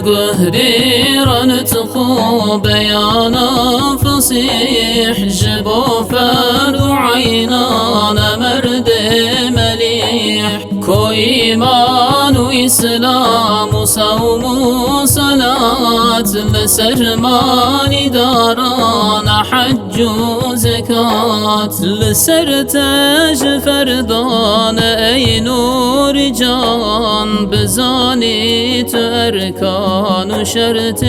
تقهريرا تخو بيانا فصيح جبوفا وعينانا مرد مليح كو إيمان وإسلام وصوم وصلاة لسرمان دارانا حج وزكاة لسر تاج فردان أي نور جان بزاني تأركان وشرط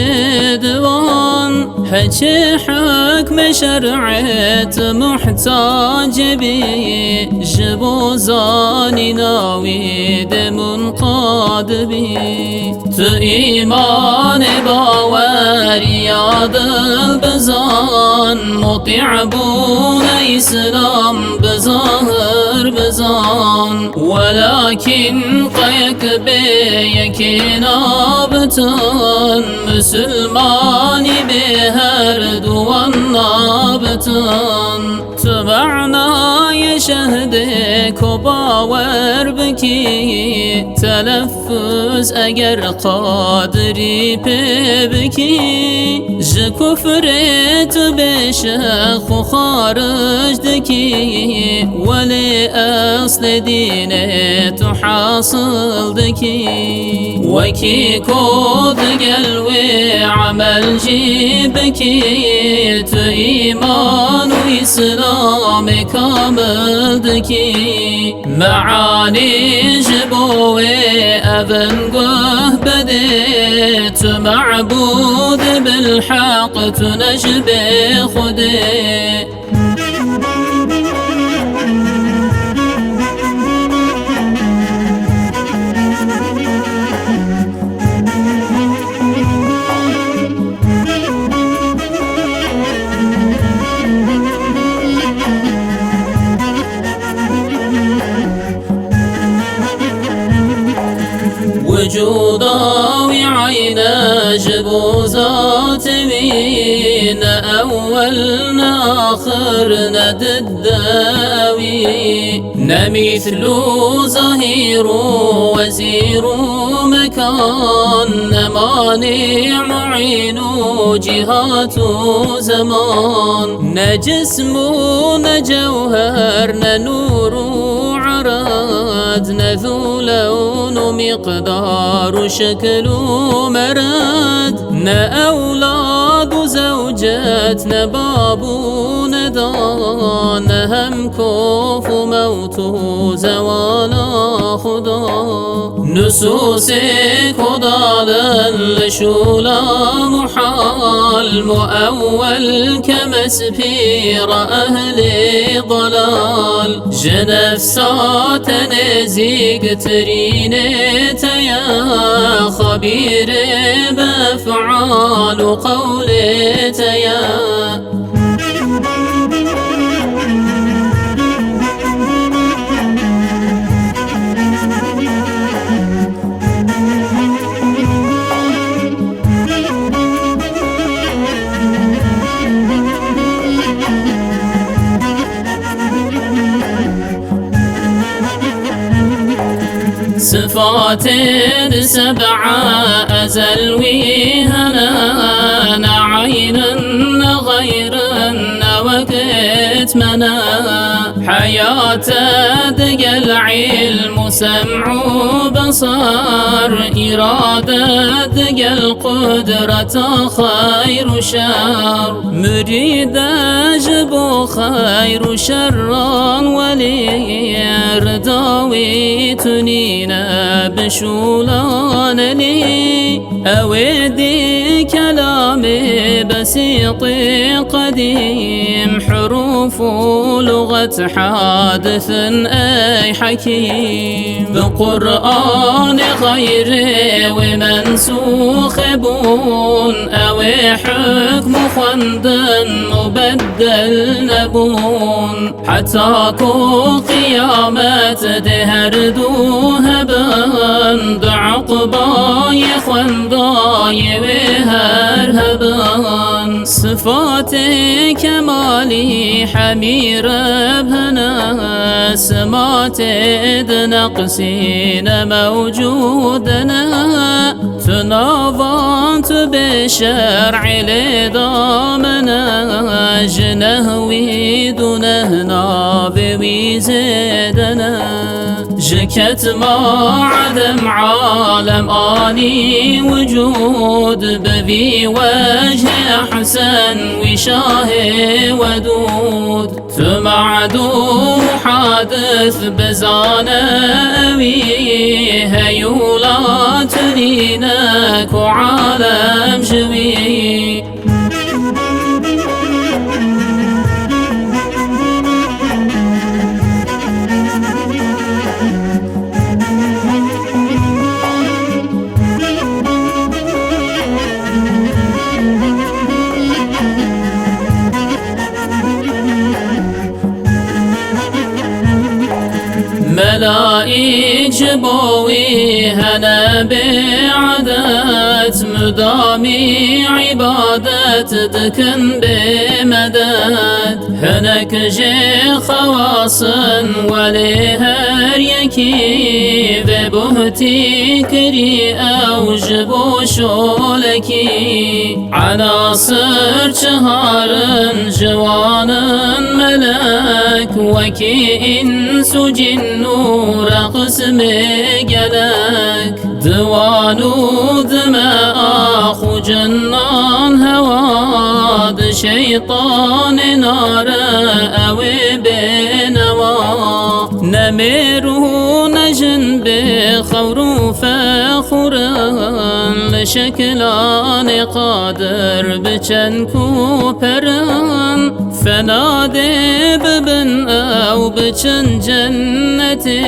دوان حكي حكم شرعت محتاج بي جبو زاني ناويد منقاد بي تو إيمان باور ياد البزان مطيع بون إسلام بظاهر بزان ولكن قيك بيك نابتان مسلماني بهر دوان نابتان تبعنا يشهدك وباور بكي تلفز اگر قادري ببكي جكفرت بشخ وخارج دكي ولي أصل دينت حاصل دكي وكي كود قلبي عمل جيبكي تو إيمان وإسلام كامل دكي معاني جبوي أبن قه بديت معبود بالحق تنجب خدي وجوداوي عينا جبوزات مين أولنا آخرنا دداوي نمثل ظهير وزير مكان مانع معين جهات زمان نجسم نجوهر نور عراد نذو لون مقدار شكل مراد أولاد زوجات نباب ندان هم كوف موت زوالا خدا نصوصك خدا لشولا محال مؤول كمسبير أهل ضلال جنفسات نزيق ترينت يا خبير بفعال قولت يا صفات سبعة أزل ويهنا عينا غيرا وقت منا حياة دقل العلم سمع بصر إرادة دق القدرة خير شر مريد أجب خير شرا ولي رداوي تنينا بشولان لي أودي كلامي بسيط قديم حروف لغة حادث أي حكيم بقرآن غيري ومنسوخ بون أو حكم خند مبدل نبون حتى كو قيامة دهر دوها بند عقباي خنداي وهر هبان صفات كمالي حمير بهنا سمات نقصين موجودنا تناظنت بشرع لضامنا جنهوي دونه بويزدنا جكت ما عدم عالم آني وجود بذي وجه أحسن وشاه ودود تمعدو حادث بزانا أويه هيولا ترينك وعالم جوي ملائك جبوي هنا بعدات مدامي عبادة دكن بمدد هناك جي خواص وليهر يكي ببهتي كري أو جبو شولكي عناصر شهار جوان ملك وكي إنس جن رقسم جلك دوانو دماء أخو جنان هواد شيطان نار أو بنوا نمره نجن بخور فخورا لشكلان قادر بچنكو پران فنادي ببن أو بچن جنتي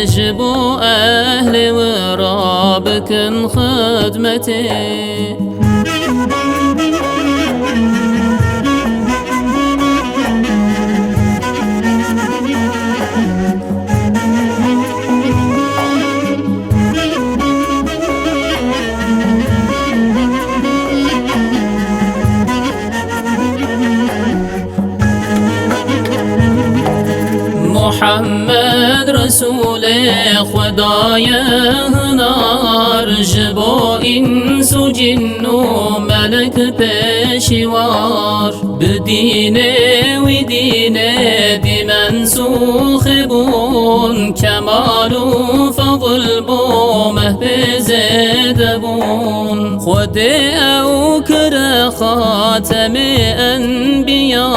جبو أهل ورابكن خدمتي محمد رسول خدای هنار جبو انس و جن و ملک پیشوار بدین و دین دی منسوخ بون کمال و فضل بو محفظ دبون خود او کر خاتم انبیا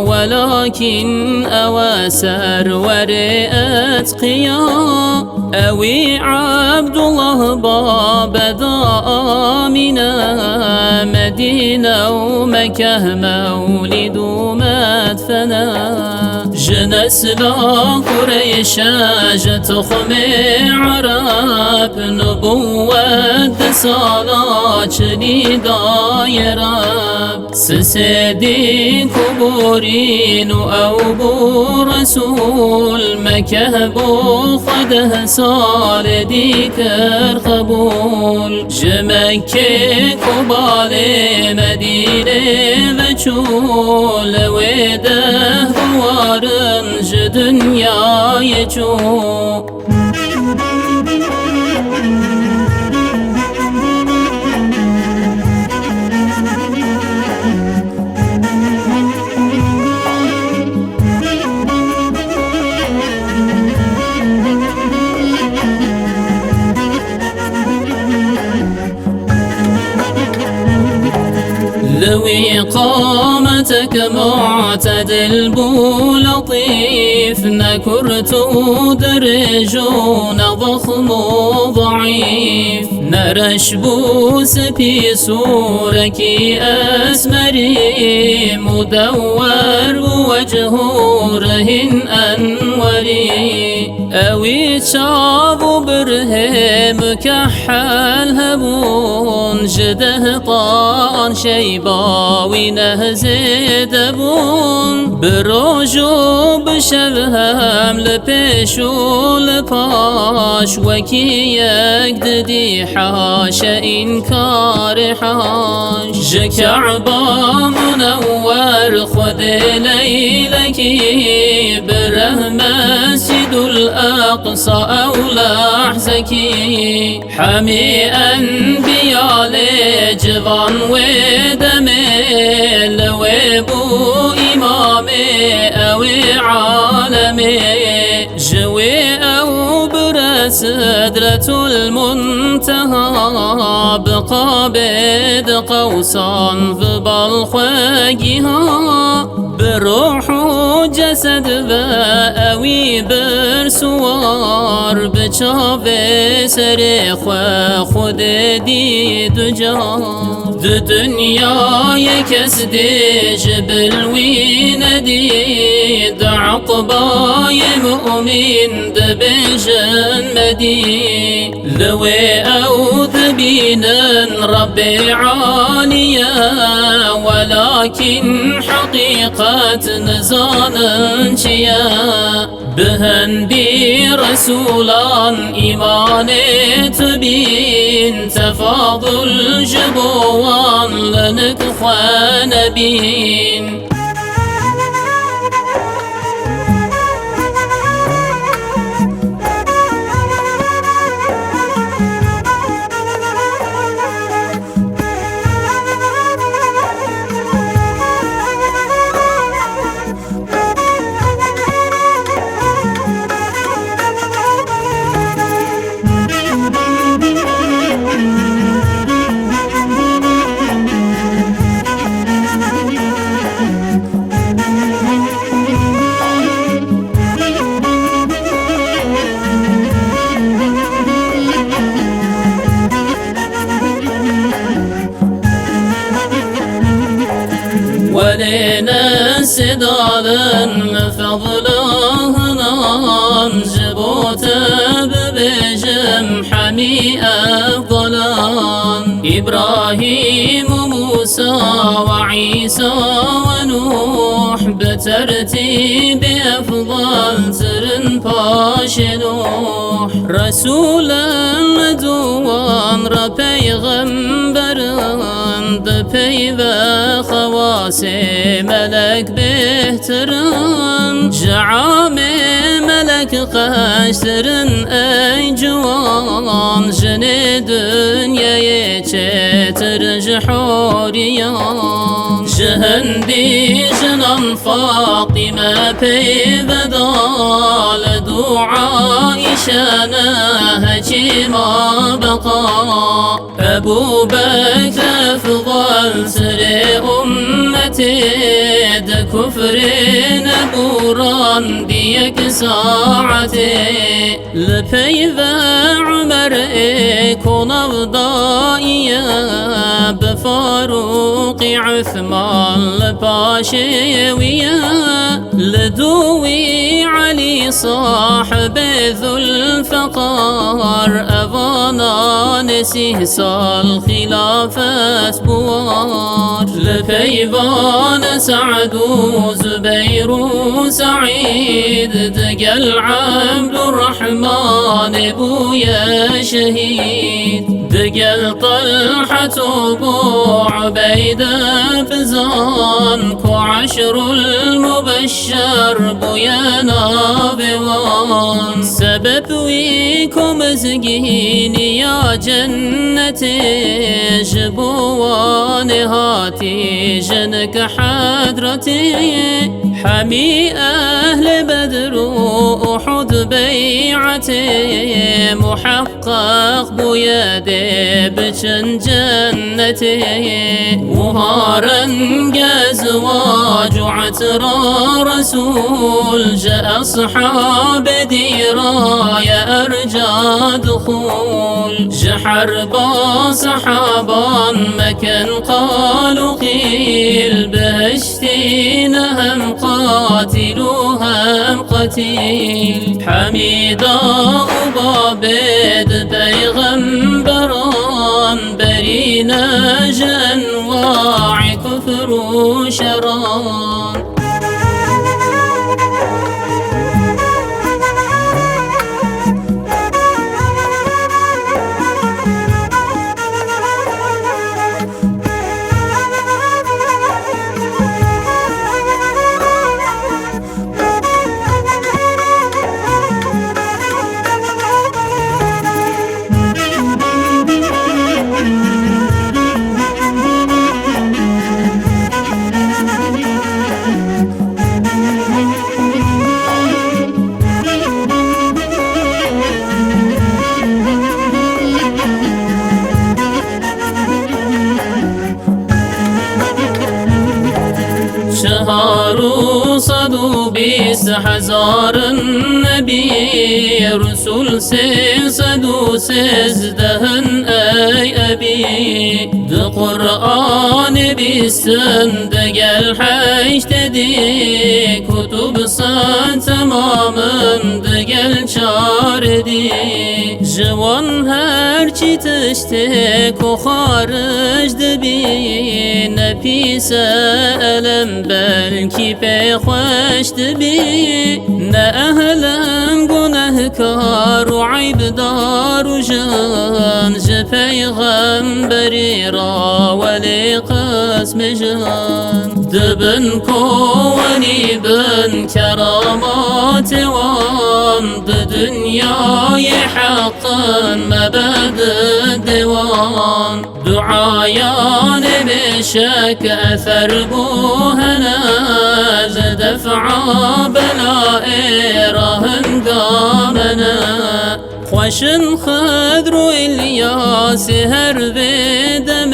ولكن اواسر ورئت قيا اوي عبد الله باب ضامنا مدينة ومكة مولد ومدفنا جنس لا قريش جتخم عرب نبوة صلاة شديدة يا رب سسدي كبورين أو بو رسول مكة بو خده صار ديكر قبول جمكة قبال مدينة مجهول وده وارنج دنيا يجو صوتك معتدل بو لطيف، نكرت درجون ضخم ضعيف، نرش بوس في سورك أسمري، مدور وجه رهن أنوري، أوي شاب بره مكحل هبون، جده طان شيباوي نهزي دبون، بروجو بشبهم لبيشو لباش، وكي يقددي حاش إنكار حاش، جكعبا منور خذ ليلكي، بره مسجد الأقصى أو لحزكي، حمي أنبياء لجبان ودمي، لويبو إمامي أو عالمي، جوي أو برسدرة المنتهى، بقابد قوسان في بالخوجها، بروح وجسد بأوي برسوار، بشافي سريخ وخد دي دجار، دو دنيا يكسدي جبل ويندي، دعقباي مؤمن دبجن مدي، لوي أو ذبينا ربي عاليا، ولكن حقيقة نزانا شيا، بهن برسولان إيماني تبين، تفاضل جبوان لنكخوان بين. ولينا سدادا فضلهنا، جبوت ببجم حمي أفضلان، إبراهيم موسى وعيسى ونوح، بترتيب أفضل سرن باش نوح، رسولا مدوان ربيغمبران، ببيب خواسي ملك بهتران، جعامي ملك قشترن أي جوان، جني دنيا يتشتر جحوريان، جهندي جنان فاطمة بيبدال، دعاء شانها ما بقى، أبو بكر أفضل سر أمتي، كفر نبوران ديك ساعتي، لبيب عمر كون أفضائية، بفاروق عثمان لباشوية، لدوي علي صاحب ذو الفقار، أفانا نسيه صال خلافة بوار، لبيبان سعد وزبير وسعيد، دقل عبد الرحمن بويا شهيد، دقل طلحة وابو عبيدة بزان، كعشر المبشر بويا نابوان، سبب ويكم زقيني يا جنتي، جبوان هاتي جنك حضرتي، حمي أهل بدر وأحد بيعتي، محقق بيدي بجن جنتي، وهارا أزواج عترى رسول جاء أصحاب ديرا يا أرجى دخول جحربا صحابا مكان قالوا قيل بهشتنا هم قاتل هم قتيل حميدا وبابد بيغمبران برينا جنواع كفر وشران شهر صدو 20,000 النبي رسول صدو 16 أي أبي ده قرآن بيستن دقل حيش تدي كتب صن تماما دقل شاردي جوان هرچی تشتك وخارج دبي نبي سألم بلكي بخوش دبي نا أهلم گنهكار وعيب دار وجان جفي غنبري را ولي قسم جان دبن كوني بن كرامات وان دنياي حقا مباد الدوان دعايان بشك أثر بوهنا دفع بلاء رهن قامنا خوشن خضر الياس هر بدم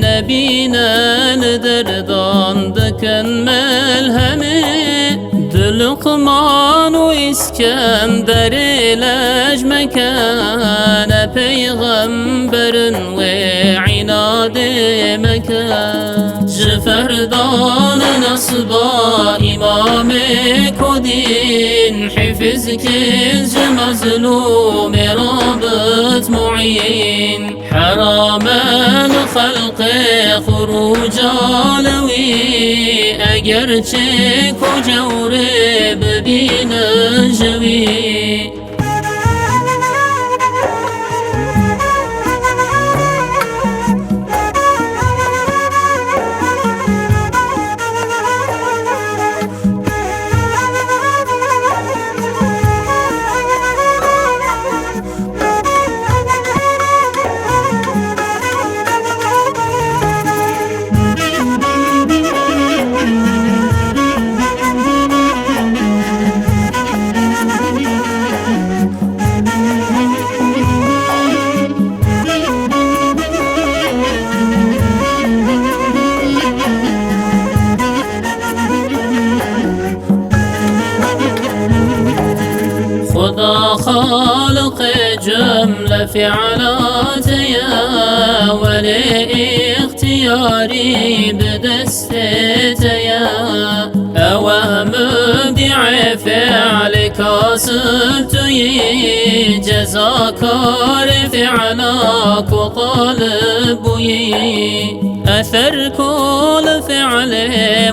نبينا لدردان دكن ملهمه لقمان وإسكندر لاج مكان پیغمبر وعناد مكان جفردان نصبا إمام كدين حفظ كنز مظلوم رابط معين حراما خلق خروج علوي اگر چه کجور ببین جوی خدا خالق جمله فعلات يا ولي اختياري بدستت يا اوهم بدع فعلك صبتي جزاكار فعلك وطالبي أثر كل فعل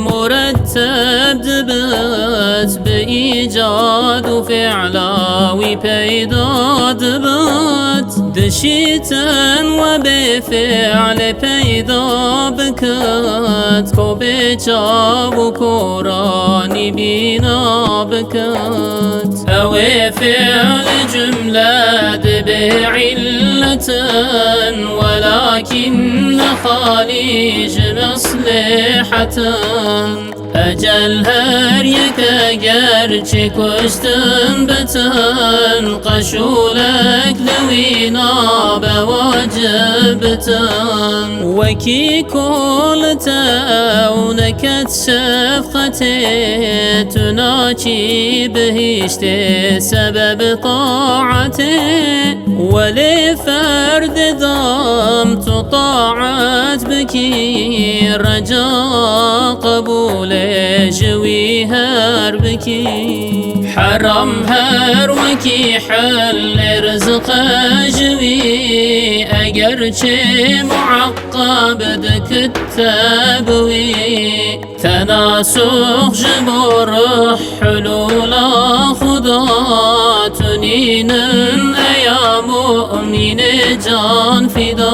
مرتب دبت بإيجاد فعلاوي بيدا دبت دشيتا وبفعل بيدا بكت كو بجاب وكوراني بينا بكت أو فعل جملة بعل رحلة ولكن خاليج مصلحة أجل هريك قرشك وشتن بتن قشولك لوينا بواجبتن وكي كل تاونكت شفقتي تناجي بهشت سبب طاعتي ولفرد ضمت طاعت بكي رجاء قبول جوي هر بكي حرام هر وكي حل رزق جوي اگرچه معقب دكتابوي تناسخ جبر حلول خدا تنين ايا مؤمن جان فدا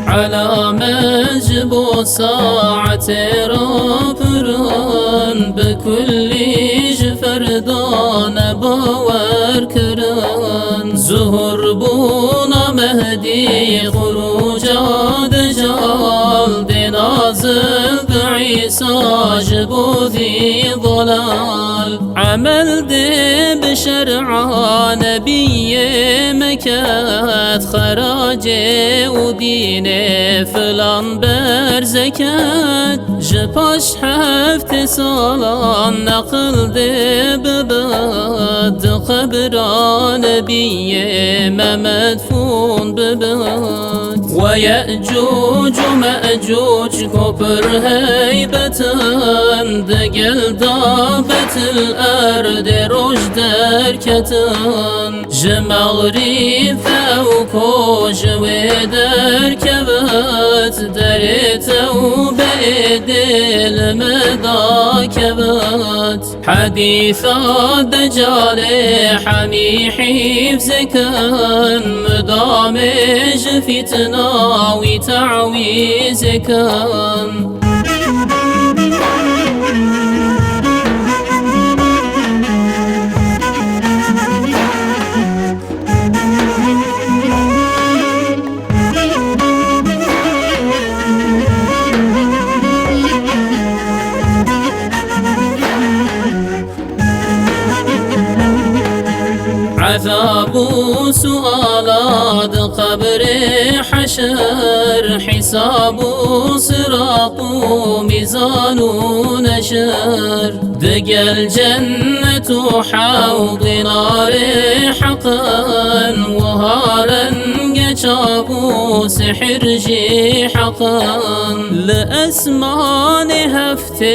على مجبو ساعة رابران بكل جفردان باور كران زهر بونا مهدي خروج دجال دنازل بعيسى جبو ذي ضلال عمل دي بشرع نبي مكات خراج ودين فلان برزكات جباش حفت سالان نقل دي بباد قبران نبي مدفون بباد ويأجوج ومأجوج كبر هيبة دقل ضابة الأرض رشد دركتن جمغري فوكوش ودر كبت دريتو بيد المدى كبت حديثا دجال حمي حفظ كان مدامج فتنة وتعويز كان عذاب سؤالات قبر حشر حساب صراط ميزان نشر دق الجنة حوض نار حقا وهارا قشابو سحر جي حقا لأسمان هفتي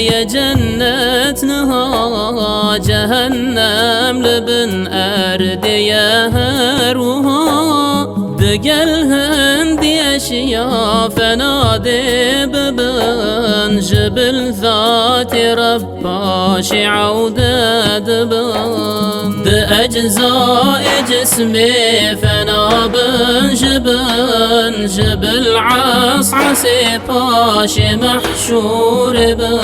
يا جنة نها جهنم لبن أرد يا هروها دقل هندي أشياء فنادي ببن جبل ذات رباش عودة دبن بأجزاء جسمي فنا بن جبل عصعصي باش محشور بن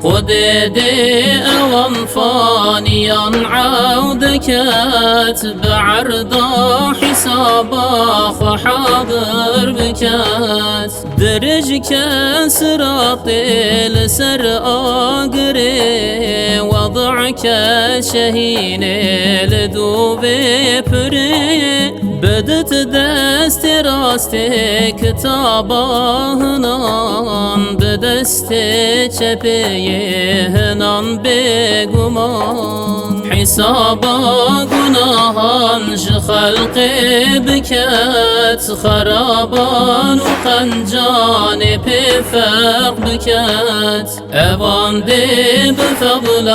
قديدي وانفانيا عودكت بعرض حسابا خحا حاضر بكات درج كسراط لسر آقري وضع كشهين لدوب بري بدت دست راستي كتابهنان بدست چپيهنان بگمان حسابا گناهان خلق بكت خرابان وقنجان بفرق بكت اوان دي بفضل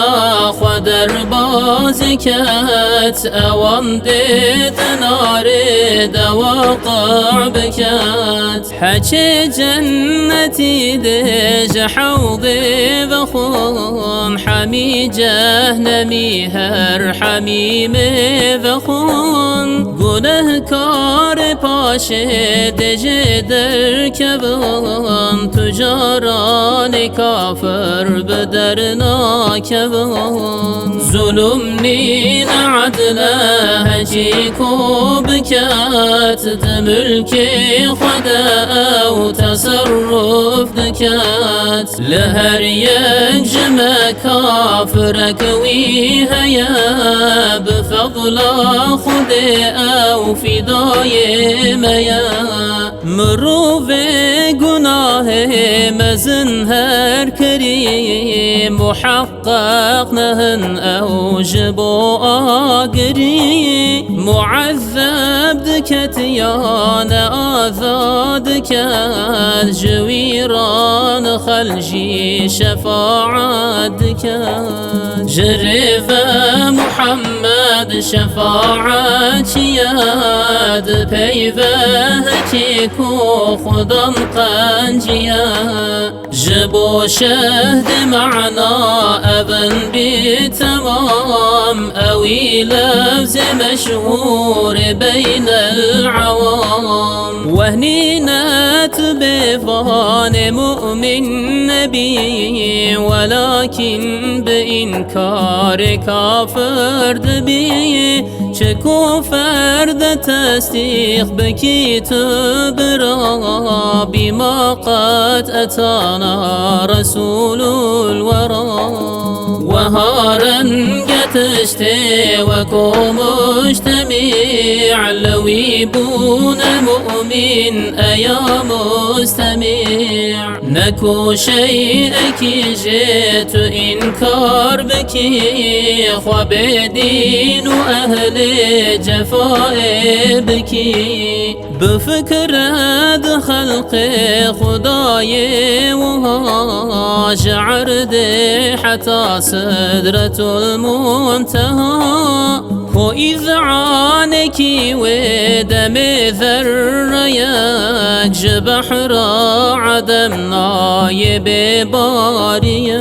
خدر بازي كت اوان دي تنار دواقع بكت حكي جنتي دج حوضي بخون حمي جهنمي هر حميمي بخون گنه کار پاشه دجه در کبان تجاران کافر بدر ناکبان ظلم نین عدل هجی کو بکت ملک خود او تصرف دکت لهر یک جمع کافر کوی هیا بفضل خود او فدای میا مروف گناه مزن هر کری محقق نهن او جبو آگری معذب دكت يان آذاد دكت جويران خلجي شفاعة دكت جرف محمد شفاعة ياد بيفه كيكو خدن قنجيا جبو شهد معنا ابن بتمام اوي لفظ مشهور بين العوام وهنينات بفان مؤمن نبي ولكن بإنكار كافر دبي چكو فرد تصديق بكتاب را بما قد أتانا رسول الورى وهارن قتشتي وكو مجتمع لو يبون مؤمن أيا مستمع نكو شيء كي جيت إنكار بكي خوابدين وأهل جفاء بكي بفكر هذا خلق خداي وهاج عرضي حتى سدرة المنتهى وإذ عانكي ودم ذريك جبحر عدم نايب باريك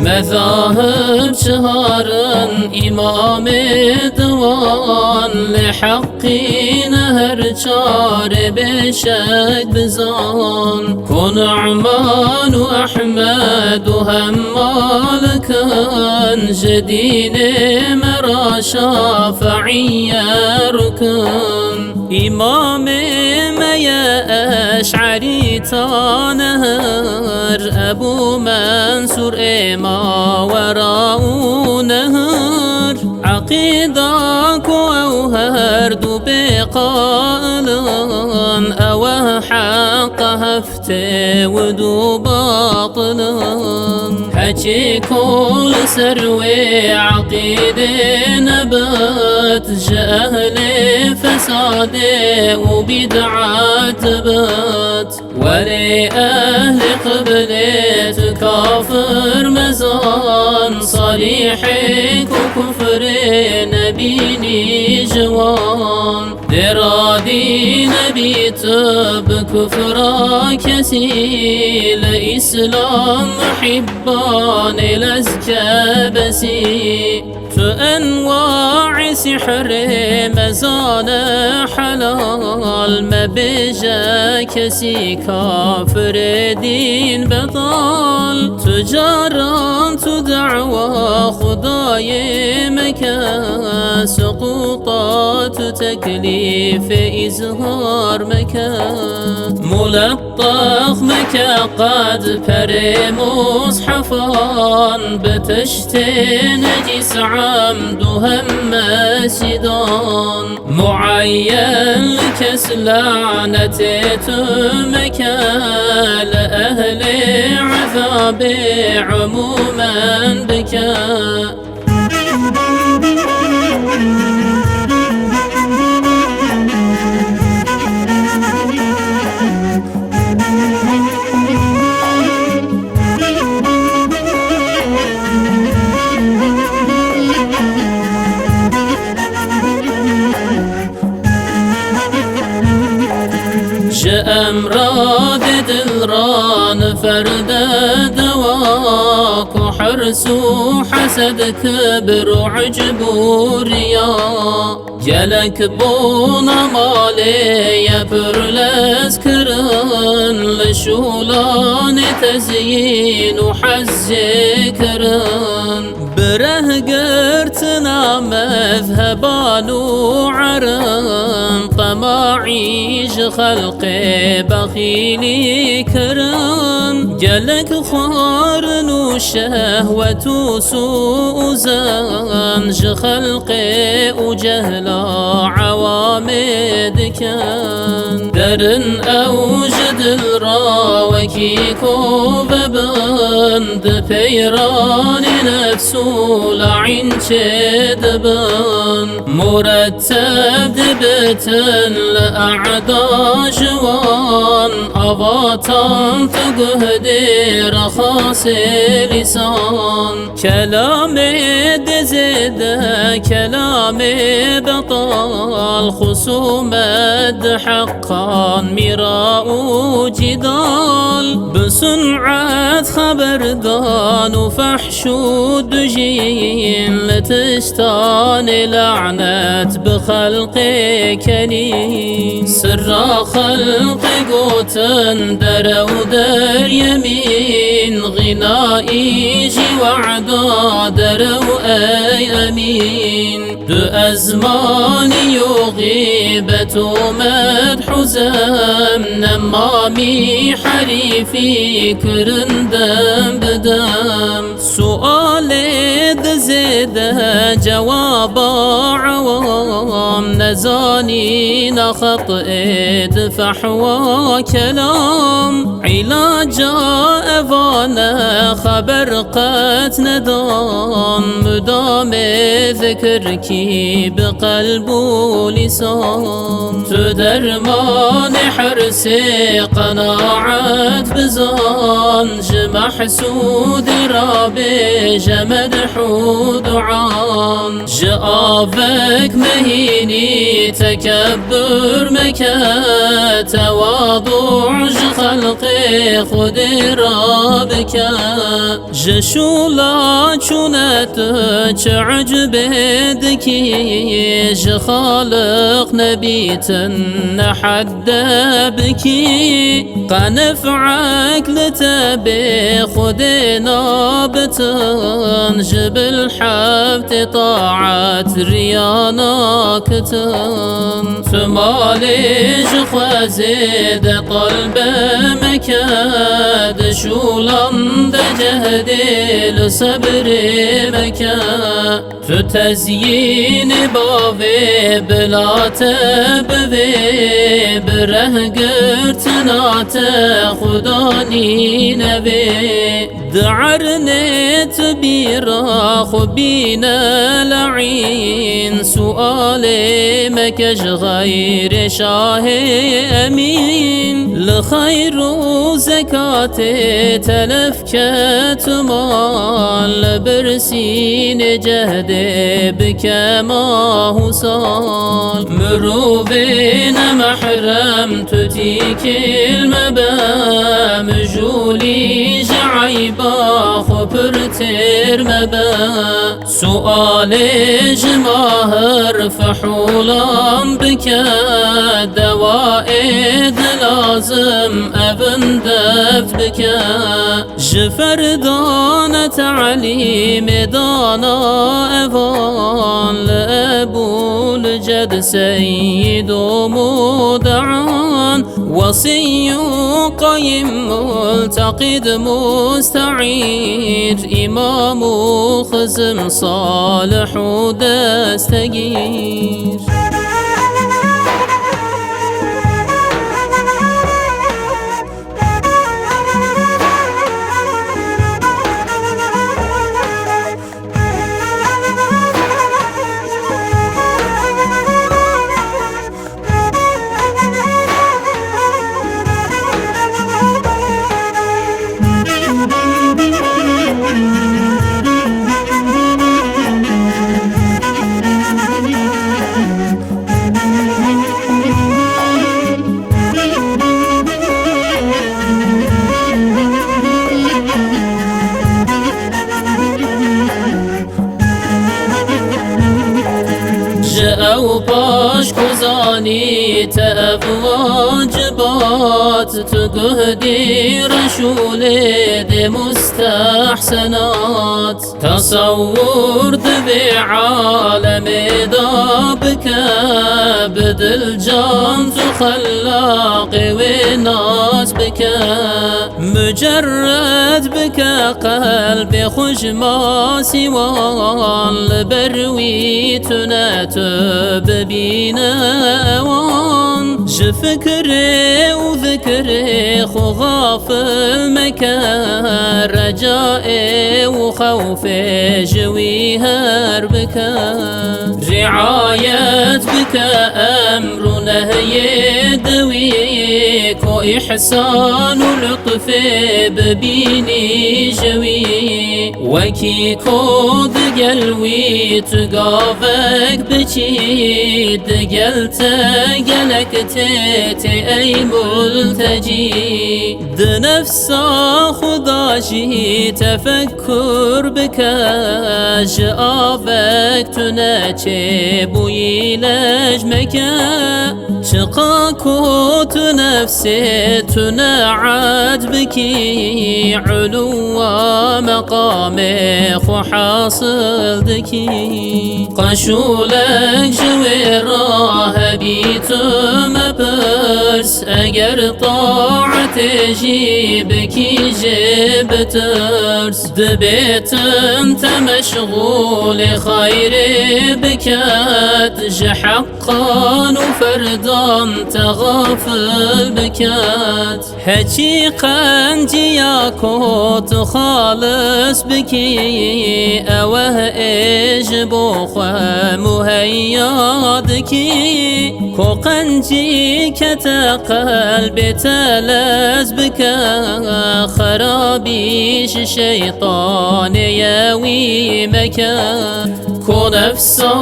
مذاهب شهارن إمام دوان لحقي نهر شار بشك بزان كن عمان وأحمد وهمالكن جدين مرا شافعي ركن إمام ميا أشعري تانهر أبو منصور إما وراء نهر عقيدة او هرد بقال او حق هفته ودو باطل حكي كل سروي عقيدة نبات جهل فساد وبدعات بات ولي أهل قبلة كافر مزان صريحك وكفر نبيني جوان درادي نبيت بكفرا كسيل إسلام محبان الأزكى بسي فأنواع سحر مزان حلال ما بجا كسي كافر دين بطال تجاران تدعوى خداي مكا سقوطات تكليف إزهار مكا ملطخ مكا قد فري مصحفان بتشتي نجس عمد هم سدان معين لكس لعنة تمكا لأهل عذاب عموما بكا أمراض دلران فرد دواك وحرس وحسد كبر وعجب ورياء جلك بونا مالي يبر لسكرن لشولان تزيين وحزكرن بره قرتنا مذهبان وعرن طماعيش خلقي بخيلي كرن جلك خارن وشهوة سوء زنج خلقي وجهلا عوامد كان درن أوجد الراوكي كوببند بيران نفسه لعين شدبن مرتب دبتن لأعداء جوان أباطان تقهدي رخاص لسان كلامي دزد كلامي بطال خصومة حقا مراء جدال بصنعة خبردان وفحش ودجين لتشتان لعنة بخلق كني سر خلق قوتن در ودر يمين غنائي جي وعدا در أي أمين دو أزمان يغيبة مدح زم نمامي حريفي كرندم بدم سؤال دزد جواب عوام نزاني نخطئ فحوى كلام علاج أفانا خبر قد ندان مدام ذكركي بقلب ولسان تدرمان حرسي قناعت بزان محسود رابي جمد حود عان جآفك مهيني تكبر مكا تواضع خلقي خد رابك جشولا چونت عجب دكي جخالق نبيتن حد بكي قنفعك لتبي خد نابتن جبل حبت طاعت ريانا كتن تمالج خوزيد قلب مكاد شولان جهدي لصبر مكا تتزيين بافي بلا تبوي بره قرتنات خداني نبي دعرني تبيرا خبينا لعين سؤالي مكش غير شاهي أمين لخير زكاة تلف كتمال برسين جهدي بكما هو صال مروبين محرم تتيك المبا مجولي جعيبا خبرتر مبا سؤالي جماهر فحولان بك دوائد لازم ابن دفت بك جفردان تعليم دانا افان لابو الجد سيد مدعان وصي قيم ملتقد مستعير إمام خزم صالح دستگير او باش كوزاني واجبات تقهدي رشولي دي مستحسنات تصور دبي عالم دابك بدل جان خلاقي والناس بك مجرد بك قلبي خوش ما سوان لبروي ببينا وان جفكري وذكري خو غافل مكان رجائي وخوفي جوي هربك رعاية بك أمر نهي دويك وإحسان ولطف ببيني جوي وكي كود قلوي تقافك بشي دقلت قلك تيتي أي ملتجي دنفسا خداشي تفكر بك جافك تناتي بوي لجمك شقاكوت نفسي تنعد بكي علو مقامي خو حاصل دكي قشولك جوي راهبيت مبرس اگر طاعت جيبكي جيب ترس دبيت انت مشغول خيري بكات جحقان وفردان تغافل بكات حقيقا جياكوت خالص بكي اوه اجبو خواه مهيادكي كو قنجي كتا قلبي تلز بك خرابيش شيطان ياوي مكا كو نفسا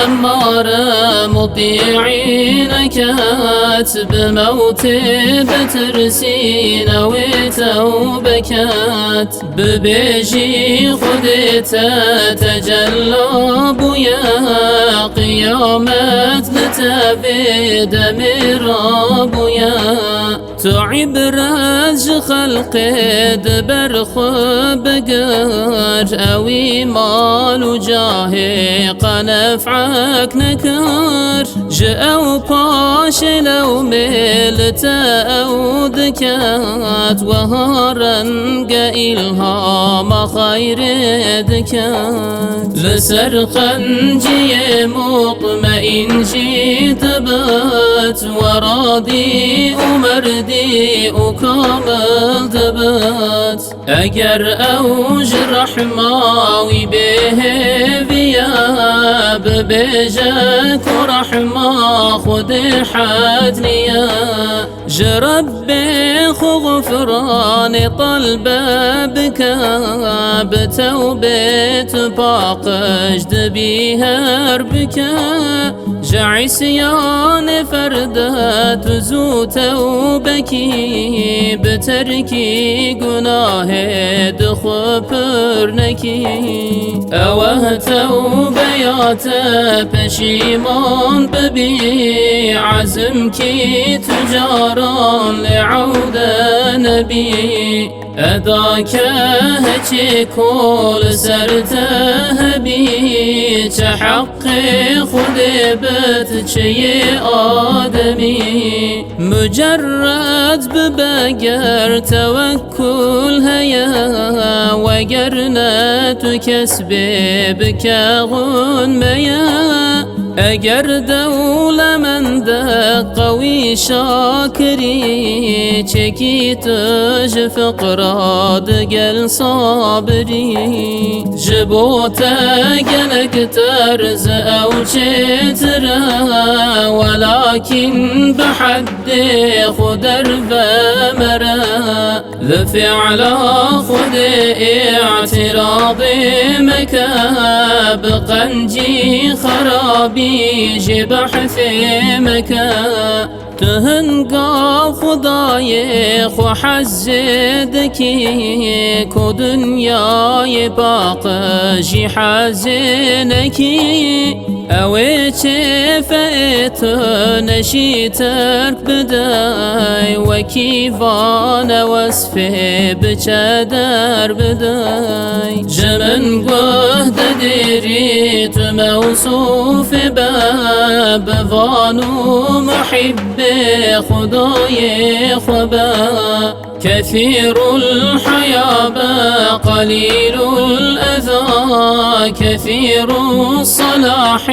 أمارة مطيعين كات بموت بترسين وتوبكات ببيجي خدت تجلى بويا قيامت لتبيد مراب بويا تعب رج خلق دبر خبقر اوي مال جاه حقيقة نفعك نكر جاءوا باشل أو ملتا أو دكات وهرن قائلها ما خير دكات لسرقنجي مطمئن جيت بات وراضي ومردي وكامل دبات أجر أو جرح ماوي به بياب بيجك ورحمة خد حد نيا جرب بيخ غفران طلبه بكا بتوبة باقجد بيها ربكا جعسيان فردات زوت وبكي بتركي قناه دخبرنكي أوهت وبيات بشيمان ببي عزمكي تجارا لعود نبي أداك هجي كل سرته بي تحقي خذ بتشي آدمي مجرد ببقر توكل هيا وقرنت كسبي بك غنميا أجر دولة من دق قوي شاكري تشكي تجف قراد قل صابري جبوتا قلك ترز أو شترا ولكن بحد خدر بمرا لفعل خد اعتراضي مكاب قنجي خرابي جبح في مكان تهنقا خدايخ وحزدكي كو دنياي باقجي حزنكي اويتي فايت نشيتك بداي وكيفان وصفي بشدر بداي جمن قهد ديريت موصوف باب فانو محب خداي خبا كثير الحياة قليل الأذى كثير الصلاح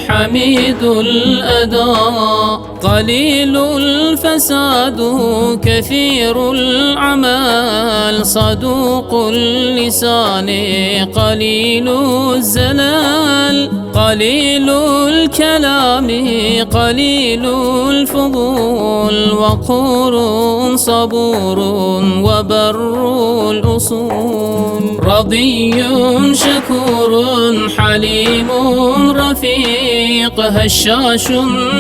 حميد الأداء قليل الفساد كثير الأعمال صدوق اللسان قليل الزلال قليل الكلام قليل الفضول وقور صبور وبر الأصول رضي شكور حليم رفيق هشاش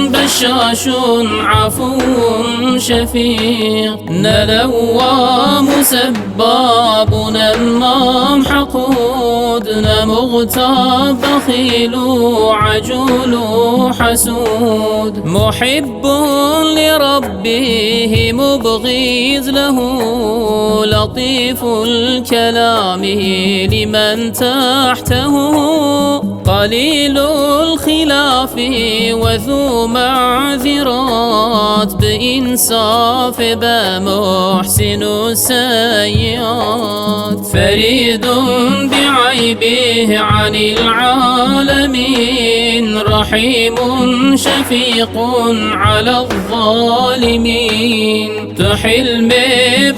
بشاش عفو شفيق نلوام سباب نمام حقود نمغتاب بخيل عجول حسود محب لربه مبغيض له لطيف الكلام لمن تحته قليل الخلاف وذو معذرات بإنصاف بمحسن السيئات فريد بعيبه عن العالمين رحيم شفيق على الظالمين تحل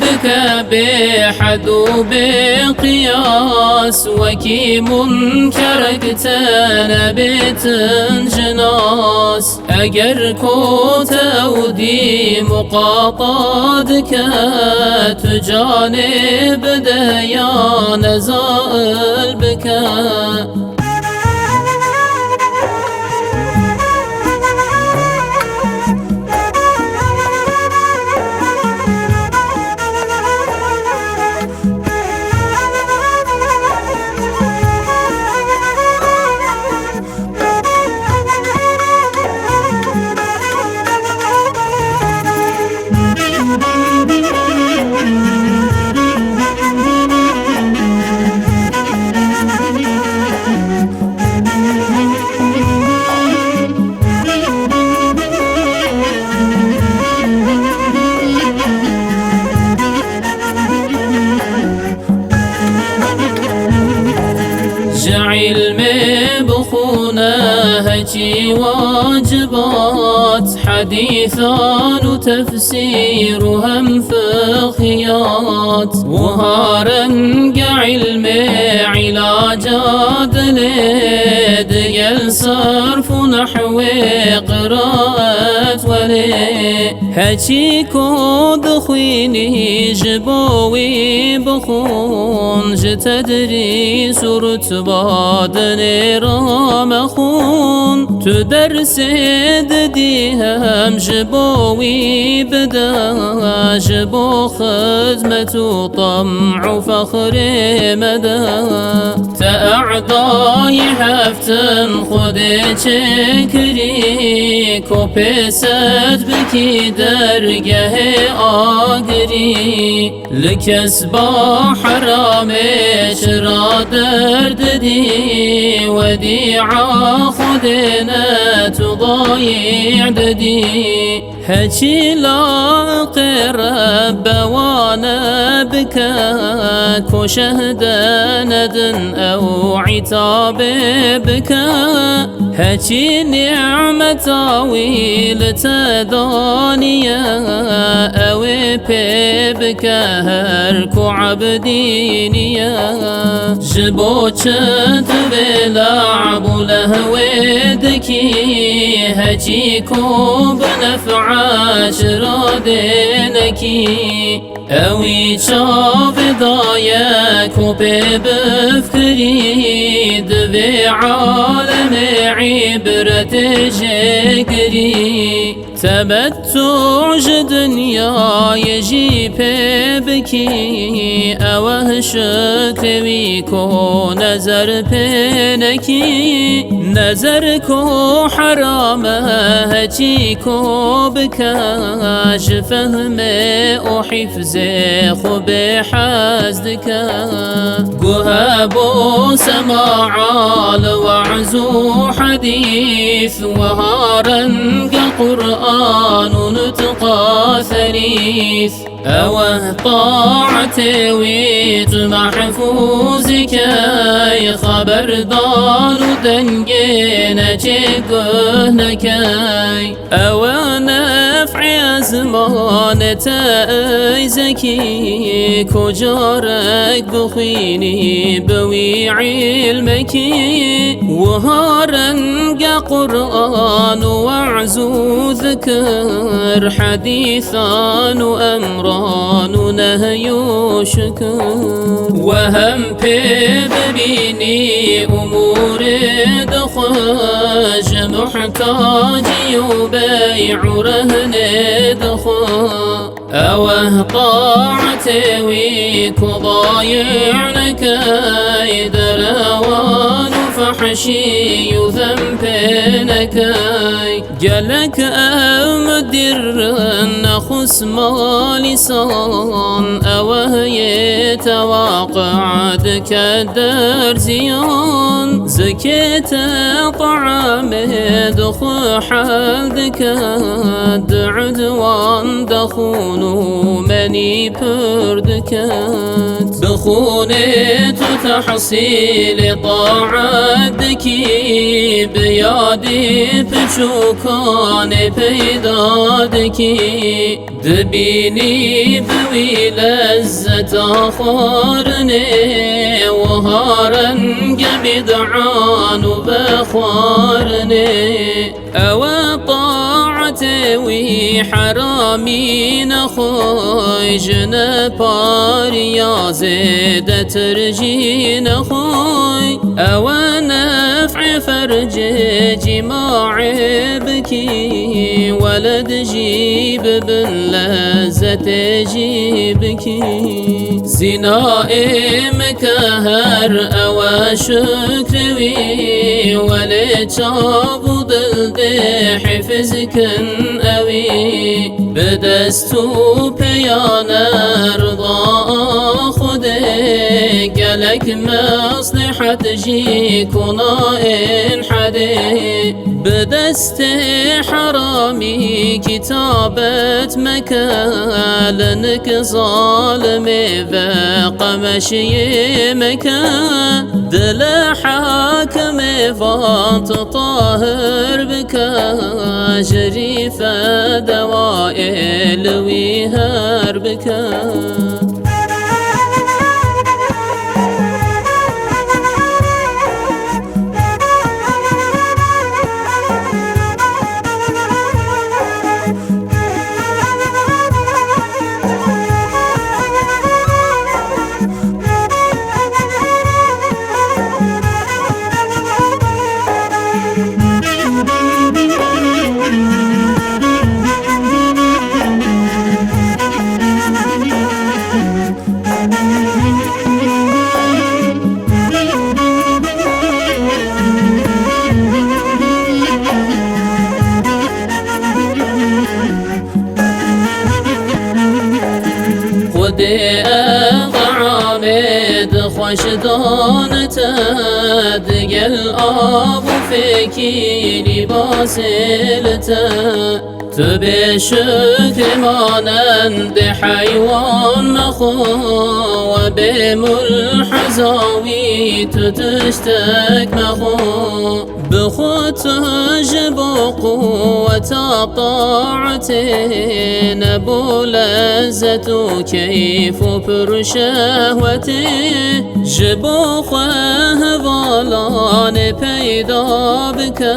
بك بحد بقياس وكيم كركت نبت جناس أجر كوت أودي مقاطادك تجانب ديان زائل بكاء هجي واجبات حديثان وتفسير وهم فقهيات وهارنق علم علاجات ليد يلصرف نحو قراءة ولي هجي كود خويني جبوي بخون جتدريس رتبات نيرام خون تدرس دديهم جبوي بدا جبو خدمة طمع فخر مدى تأعضاي حفتن خدي شكري كوبيسات بكي درجه آقري لكسبا حرامي شرا درد دي وديعا خدنا تضايع ددي هجي لاقي رب وانا بكاك وشهدا ندن او عتاب بكا هجي نعمة طويل تدانيا اوي بك هركو عبدينيا جبو چت بلعب لهويدكي هجيكو بنفع شرادينكي اوي شاف ضاياكو بفكري دبي عالم عبرة جكري تبتج دنيا يجي بكي اوه شكويكو نظر بنكي نظركو حرام هجيكو بكاش فهم وحفظ خب حزدك قهبو سماع الوعز حديث وهارنق قرآن نتقى ثليث أوه طاعتي ويت محفوظك أي خبر دار دنجينا جيقهنك أوه نفع أزمان تأيزكي كجارك بخيني بوي علمك وهارنق قرآن وعزو ذكر حديثان وأمران نهي وشكر وهم ببيني أمور دخاج محتاج يبيع رهن دخا أوه طاعتي ويك ضايع لك دروان فحشي ذنبينك جلك أمدر نخس مالي صان أوه يتواقع دكدر زيان زكيت طعام دخو حالدك عدوان دخونو مني بردك دخونت تحصيل طاعتك بيادي بشوكان بيدادك دبيني بوي لزة خارني وهارن بدعان بخارني أو طاعتي وحرامي نخوي جنبار زيد ترجي نخوي أو نفع فرج جماع بكي ولد جيب باللذة جيبكي زنائم كهر أو شكروي ولد شاب ضد حفظك أوي بدستو بيانا رضا خدك لك مصلحة جيكونا إن حدي بدست حرامی کتابت مکه لنک ظالمی و قمشی مکه دل حاکم فات طاهر بکه شریف دوائل ویهر بکه طعامد خوش دانته دگل آب و فکی لباسلته تو به شکر مانند حیوان مخو و به ملحظاوی تو تشتک مخو بخود تجب قوت طاعت نبو لذت و کیف و پر شهوت جبو خواه والان پیدا بکه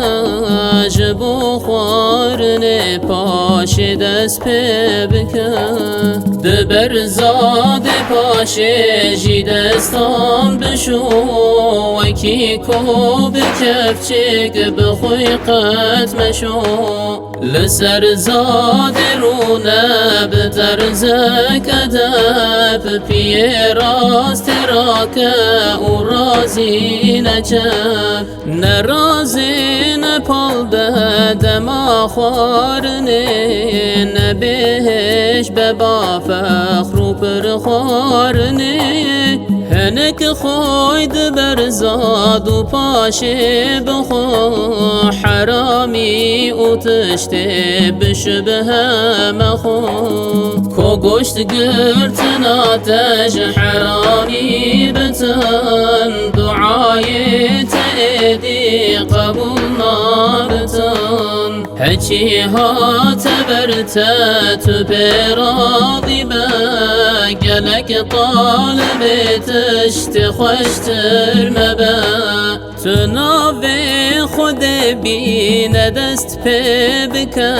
جبو خوارن پاش دست پی بکه دبر زاد پاش جی دستان بشو وکی کو بکفچگ بخوی قدمشو لسر زاد رونه بترزک ادب پی راست راکه و رازی نچب نرازی نپال ده دما خوارنه نبهش ببا فخر و پرخوارنه هنک خوید برزاد و پاشه بخو حرامی و تشته بشبه مخو کو گشت گرتن آتش حرامی بتن دعای تأیدی قبول نابتن هچی ها تبرت تو براضی گلک طالب تشت خوشتر مبا تو ناوی خود بین دست پی بکه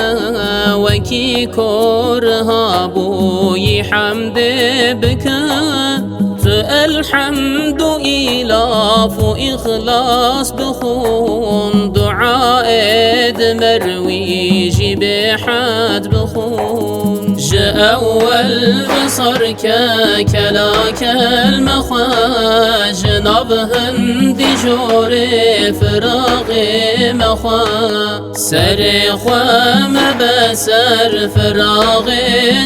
وکی کورها بوی حمد بکه تو الحمد و ایلاف و اخلاص بخون دعاء مروی جی بحد بخون جاء اول بصر كلاك المخا جناب هندي جوري فراغ مخا سر خوام بسر فراغ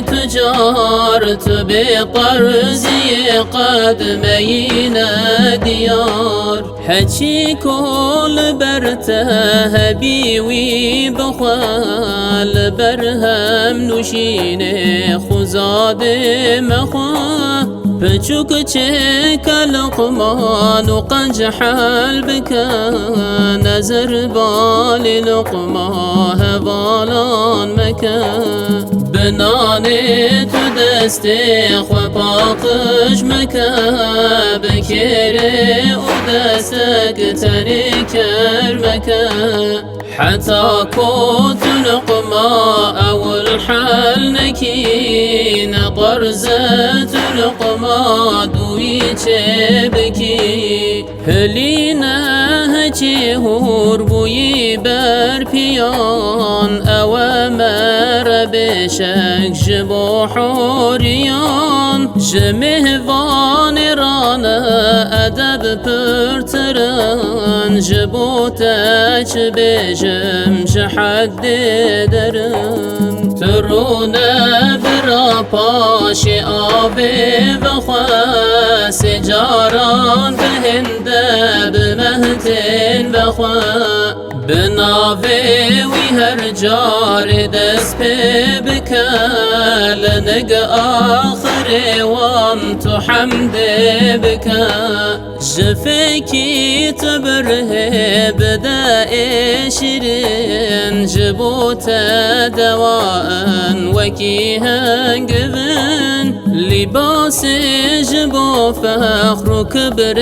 تجارت بطرزي قدمين ديار هچي كل برته بيوي بخوال برهم نوشين خزاد مخوا بچوك چك لقمان و قنجحل بك نظر بال لقما هوالان مكا بناني تو دست خو باقش مكا بكيري و دستك تريكر مكا حتى كنت لقما أول حال نكين طرزة لقما دوي بكي هلينا هجي هور بوي بربيان أوامر بشك جبو حوريان جمه وان رانا أدب برتران جبو تاج بجم جحد درن ترونا برا پاش آبی بخوا سجاران به هنده به مهد بخوا بناوي وهرجار دست بك لنق آخر وانت حمد بك جفكي تبره بدا شيرين جبوت دواء وكيها قبن لباس جبو فخر كبر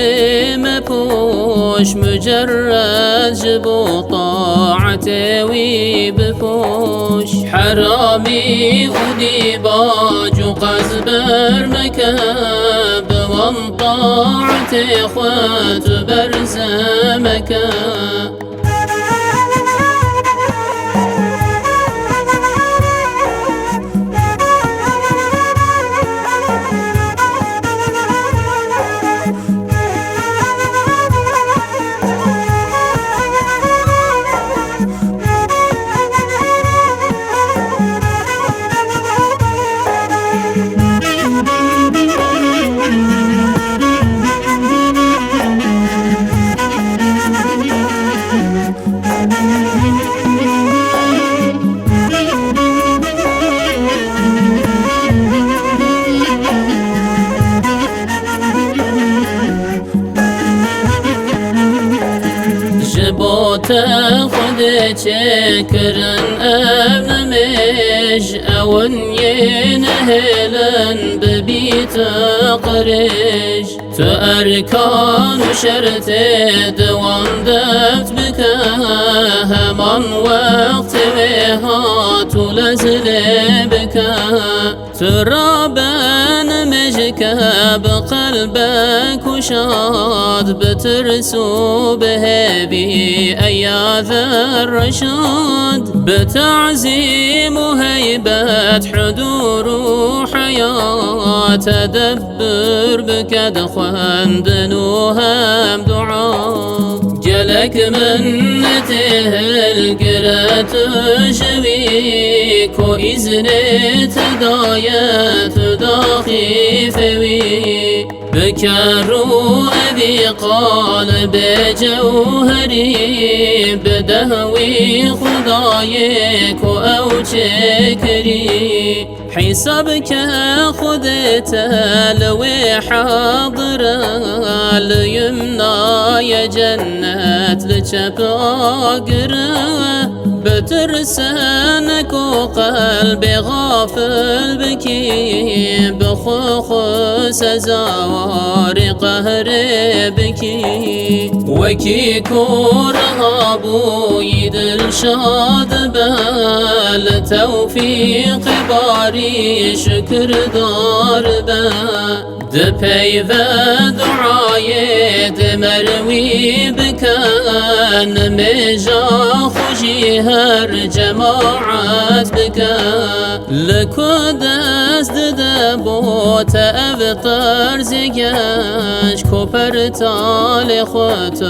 مبوش مجرد جبو طاعته وبفوش حرامي ودي باج وقزبر مكاب وان طاعته خوات برزمك جبوت خود چکرن ابن مش اون ينهلن ببيت قريش تأركان شرط دوان دفت بك همان وقت وهات لزل بك ترابن مجك بقلبك وشاد بترسو بهبي أياذ الرشاد بتعزيم وهيبة حضور وحياة تدبر بك دخوان دنوهم دعاء جلك من القرات شويك وإذن تدايت داخي فوي بكرو أبي قال بجوهري بدهوي خدايك أو شكري حسابك خذت لوي حاضر اليمنى يا جنة لشباقر بترسانك وقلبي غافل بكي بخوخ سزوار قهر بكي وكي كورها بويد الشاد بال توفيق باري شكر دار بال دبي ودعاية مروي بكان مجا خوشي هر جماعات بكا لكو دست دبوت ابطر زيگاش كوپر تال خوت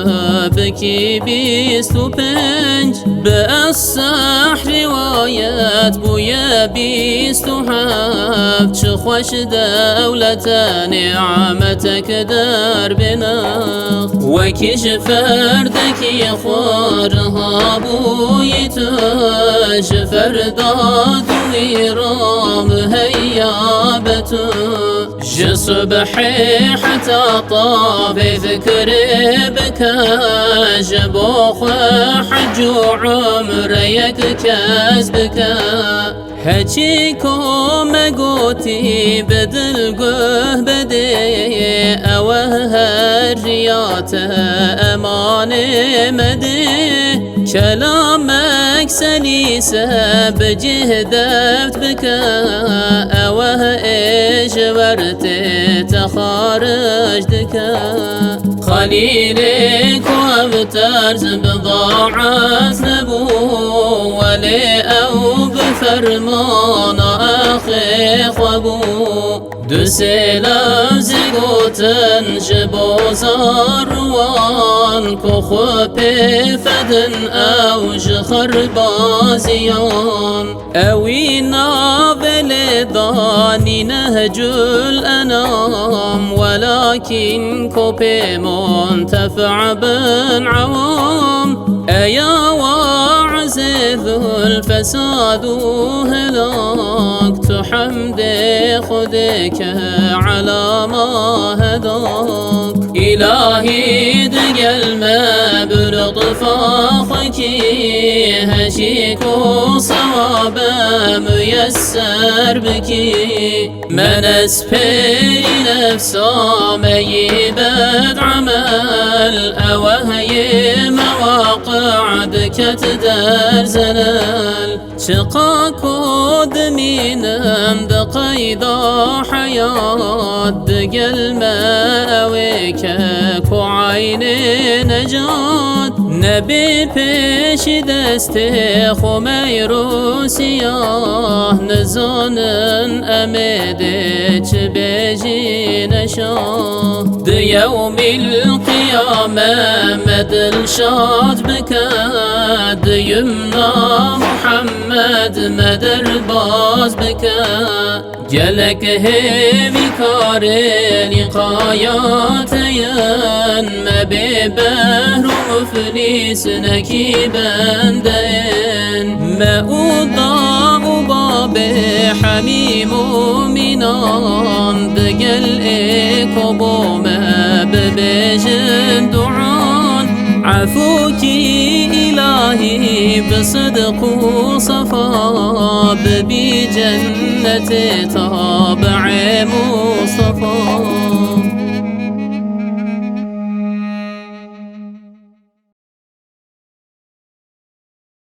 بكي 25 بأصح روايات بويا 27 چه خوش دولتان نعمتك دار بنا وكيش فردك يخورها بويتاش فرداد ويرام هيابته صبحي حتى طاب ذكر بكاش بوخ حج عمريك كسبك هجيكو مقوتي بدل بدي أوه الريات أمان مدي كلامك سليسة بجهدت بك أوه إجورت تخارج دكا خليلك وابترز بضاعة نبو ولي أو بفرمان أخي خبو دسيلا زيغوتن جبو زاروان كخو بفدن أو جخر بازيان أوي نابل داني نهج الأنام ولكن كوبي منتفع بن عوام أيا واعز ذو الفساد هلاكت حمد خدك على ما هداك إلهي دقل ما بلطف أخوكي هشيك وصواب ميسر بكي من أسبي نفسه ميبد عمل أوهي مواقع دكت دار زلال شقاك ودمين دقيد حياة دقل ما أويكك وعيني نجات نبي پیش دست خمیر سیاه نزانن امده چه بجی نشاه دیوم القیامه مدل شاد بکد یمنا محمد مدر باز بکد گلک همی کار لقایات ین مبی بهر مفلیس نکی بندن مؤضاء باب حمیم منان دگل اکبو مببجن دعان عفوكي إلهي بصدق وصفا بجنة طابع